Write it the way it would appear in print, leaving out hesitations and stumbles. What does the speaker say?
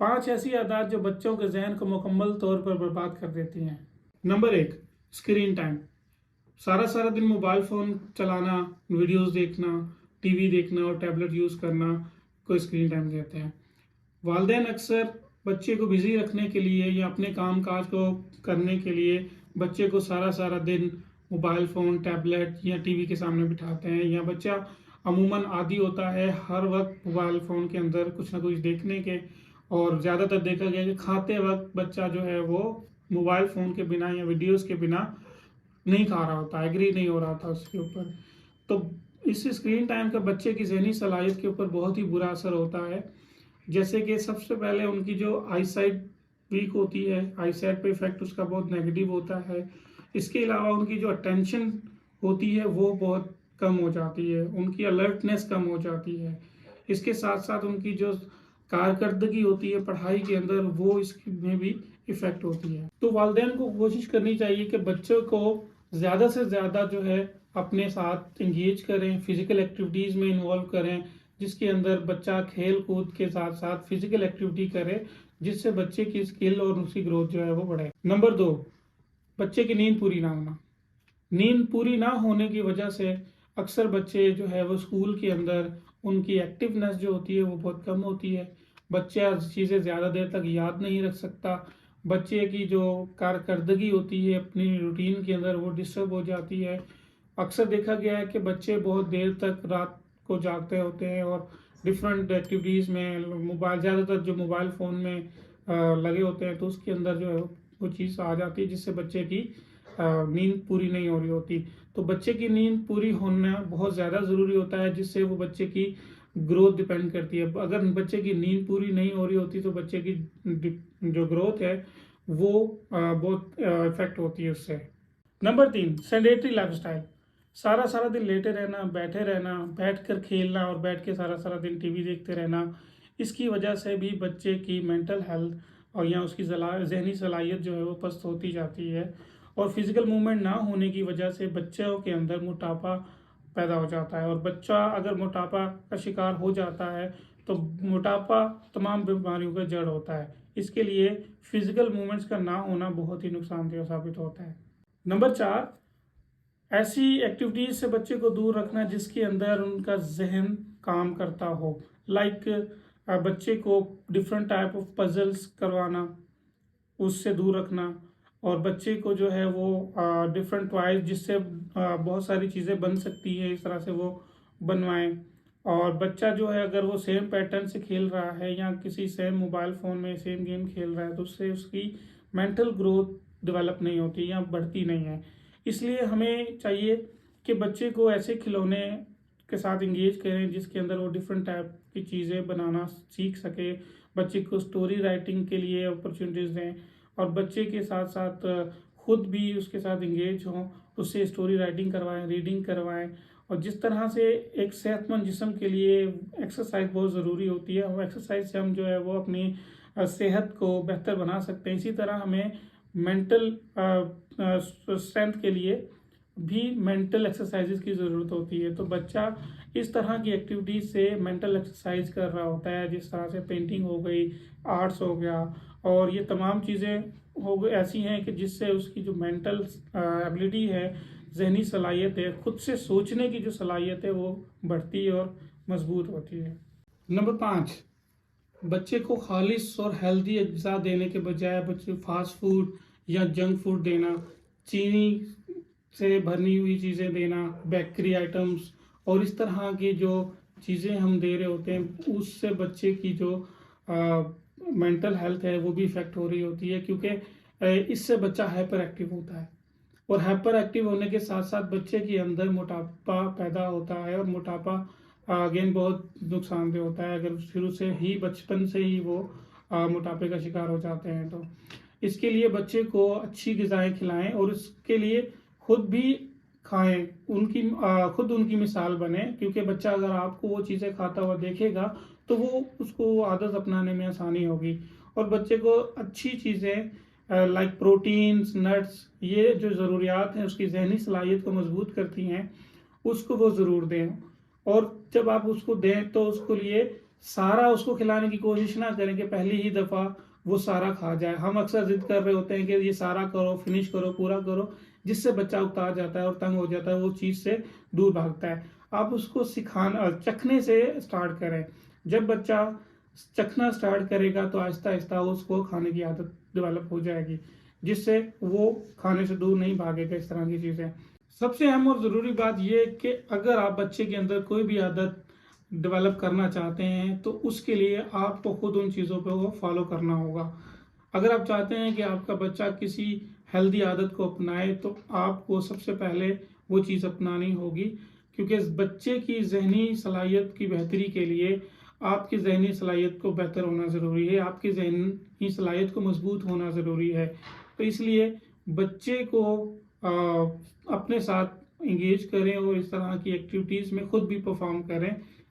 5 ऐसी आदत जो बच्चों के जहन को मुकम्मल तौर पर बर्बाद कर देती हैं। Number 1, screen time. सारा सारा दिन मोबाइल फ़ोन चलाना, वीडियोस देखना, टीवी देखना और टैबलेट यूज़ करना को स्क्रीन टाइम कहते हैं। वालिदैन अक्सर बच्चे को बिज़ी रखने के लिए या अपने काम काज को करने के लिए बच्चे को सारा सारा दिन मोबाइल फ़ोन, टैबलेट या टीवी के सामने बिठाते हैं, या बच्चा अमूमन आदी होता है हर वक्त मोबाइल फ़ोन के अंदर कुछ ना कुछ देखने के। और ज़्यादातर देखा गया कि खाते वक्त बच्चा जो है वो मोबाइल फ़ोन के बिना या वीडियोस के बिना नहीं खा रहा होता, एग्री नहीं हो रहा था उसके ऊपर। तो इस स्क्रीन टाइम का बच्चे की ज़हनी सलाहियत के ऊपर बहुत ही बुरा असर होता है। जैसे कि सबसे पहले उनकी जो आई साइट वीक होती है, आई साइट पे इफेक्ट उसका बहुत नेगेटिव होता है। इसके अलावा उनकी जो अटेंशन होती है वो बहुत कम हो जाती है, उनकी अलर्टनेस कम हो जाती है। इसके साथ साथ उनकी जो कारकर्दगी होती है पढ़ाई के अंदर वो इसमें भी इफेक्ट होती है। तो वालिदैन को कोशिश करनी चाहिए कि बच्चों को ज़्यादा से ज़्यादा जो है अपने साथ इंगेज करें, फिजिकल एक्टिविटीज़ में इन्वॉल्व करें, जिसके अंदर बच्चा खेल कूद के साथ साथ फिजिकल एक्टिविटी करे, जिससे बच्चे की स्किल और उसकी ग्रोथ जो है वो बढ़े। नंबर 2, बच्चे की नींद पूरी ना होना। नींद पूरी ना होने की वजह से अक्सर बच्चे जो है वो स्कूल के अंदर उनकी एक्टिवनेस जो होती है वो बहुत कम होती है। बच्चा चीज़ें ज़्यादा देर तक याद नहीं रख सकता। बच्चे की जो कारकर्दगी होती है अपनी रूटीन के अंदर वो डिस्टर्ब हो जाती है। अक्सर देखा गया है कि बच्चे बहुत देर तक रात को जागते होते हैं और डिफरेंट एक्टिविटीज़ में मोबाइल, ज़्यादातर जो मोबाइल फ़ोन में लगे होते हैं, तो उसके अंदर जो है वो चीज़ आ जाती है जिससे बच्चे की नींद पूरी नहीं हो रही होती। तो बच्चे की नींद पूरी होना बहुत ज़्यादा ज़रूरी होता है, जिससे वो बच्चे की ग्रोथ डिपेंड करती है। अगर बच्चे की नींद पूरी नहीं हो रही होती तो बच्चे की जो ग्रोथ है वो बहुत इफेक्ट होती है उससे। Number 3, sedentary lifestyle. सारा सारा दिन लेटे रहना, बैठे रहना, बैठ कर खेलना और बैठ के सारा सारा दिन टीवी देखते रहना, इसकी वजह से भी बच्चे की मेंटल हेल्थ और या उसकी जहनी सलाहियत जो है वो पस्त होती जाती है। और फिजिकल मूवमेंट ना होने की वजह से बच्चों के अंदर मोटापा पैदा हो जाता है, और बच्चा अगर मोटापा का शिकार हो जाता है तो मोटापा तमाम बीमारियों का जड़ होता है। इसके लिए फिजिकल मूवमेंट्स का ना होना बहुत ही नुकसानदेह साबित होता है। नंबर 4, ऐसी एक्टिविटीज से बच्चे को दूर रखना जिसके अंदर उनका जहन काम करता हो। लाइक बच्चे को डिफरेंट टाइप ऑफ पजल्स करवाना, उससे दूर रखना। और बच्चे को जो है वो डिफरेंट टॉयज जिससे बहुत सारी चीज़ें बन सकती है, इस तरह से वो बनवाएं। और बच्चा जो है अगर वो सेम पैटर्न से खेल रहा है या किसी सेम मोबाइल फ़ोन में सेम गेम खेल रहा है तो उससे उसकी मेंटल ग्रोथ डेवलप नहीं होती या बढ़ती नहीं है। इसलिए हमें चाहिए कि बच्चे को ऐसे खिलौने के साथ इंगेज करें जिसके अंदर वो डिफरेंट टाइप की चीज़ें बनाना सीख सके। बच्चे को स्टोरी राइटिंग के लिए अपॉर्चुनिटीज़ दें और बच्चे के साथ साथ खुद भी उसके साथ इंगेज हों, उससे स्टोरी राइटिंग करवाएं, रीडिंग करवाएं। और जिस तरह से एक सेहतमंद जिस्म के लिए एक्सरसाइज बहुत ज़रूरी होती है, और एक्सरसाइज से हम जो है वो अपनी सेहत को बेहतर बना सकते हैं, इसी तरह हमें मेंटल स्ट्रेंथ के लिए भी मेंटल एक्सरसाइजेज की ज़रूरत होती है। तो बच्चा इस तरह की एक्टिविटीज़ से मेंटल एक्सरसाइज कर रहा होता है, जिस तरह से पेंटिंग हो गई, आर्ट्स हो गया, और ये तमाम चीज़ें हो गई ऐसी हैं कि जिससे उसकी जो मेंटल एबिलिटी है, जहनी सलाहियत है, खुद से सोचने की जो सलाहियत है वो बढ़ती और मजबूत होती है। नंबर 5, बच्चे को खालिश और हेल्दी अज्जा देने के बजाय बच्चे फास्ट फूड या जंक फूड देना, चीनी से भरनी हुई चीज़ें देना, बेकरी आइटम्स और इस तरह की जो चीज़ें हम दे रहे होते हैं, उससे बच्चे की जो मेंटल हेल्थ है वो भी इफ़ेक्ट हो रही होती है, क्योंकि इससे बच्चा हाइपर एक्टिव होता है। और हाइपर एक्टिव होने के साथ साथ बच्चे के अंदर मोटापा पैदा होता है, और मोटापा अगेन बहुत नुकसानदेह होता है अगर शुरू से ही बचपन से ही वो मोटापे का शिकार हो जाते हैं। तो इसके लिए बच्चे को अच्छी ग़िज़ाएँ खिलाएं और इसके लिए खुद भी खाएं, उनकी खुद उनकी मिसाल बने, क्योंकि बच्चा अगर आपको वो चीज़ें खाता हुआ देखेगा तो वो उसको आदत अपनाने में आसानी होगी। और बच्चे को अच्छी चीज़ें लाइक प्रोटीन्स, नट्स, ये जो ज़रूरियात हैं उसकी जहनी सलाहियत को मजबूत करती हैं, उसको वो ज़रूर दें। और जब आप उसको दें तो उसको लिए सारा उसको खिलाने की कोशिश ना करें कि पहली ही दफ़ा वो सारा खा जाए। हम अक्सर ज़िद कर रहे होते हैं कि ये सारा करो, फिनिश करो, पूरा करो, जिससे बच्चा उकता जाता है और तंग हो जाता है, वो चीज़ से दूर भागता है। आप उसको सिखाना चखने से स्टार्ट करें। जब बच्चा चखना स्टार्ट करेगा तो आहिस्ता-आहिस्ता उसको खाने की आदत डेवलप हो जाएगी, जिससे वो खाने से दूर नहीं भागेगा इस तरह की चीज़ें। सबसे अहम और ज़रूरी बात ये है कि अगर आप बच्चे के अंदर कोई भी आदत डेवलप करना चाहते हैं तो उसके लिए आपको खुद उन चीज़ों को फॉलो करना होगा। अगर आप चाहते हैं कि आपका बच्चा किसी हेल्दी आदत को अपनाए तो आपको सबसे पहले वो चीज़ अपनानी होगी, क्योंकि इस बच्चे की ज़हनी सलाहियत की बेहतरी के लिए आपकी ज़हनी सलाहियत को बेहतर होना ज़रूरी है, आपकी ज़हनी सलाहियत को मजबूत होना ज़रूरी है। तो इसलिए बच्चे को अपने साथ इंगेज करें और इस तरह की एक्टिविटीज़ में खुद भी परफॉर्म करें,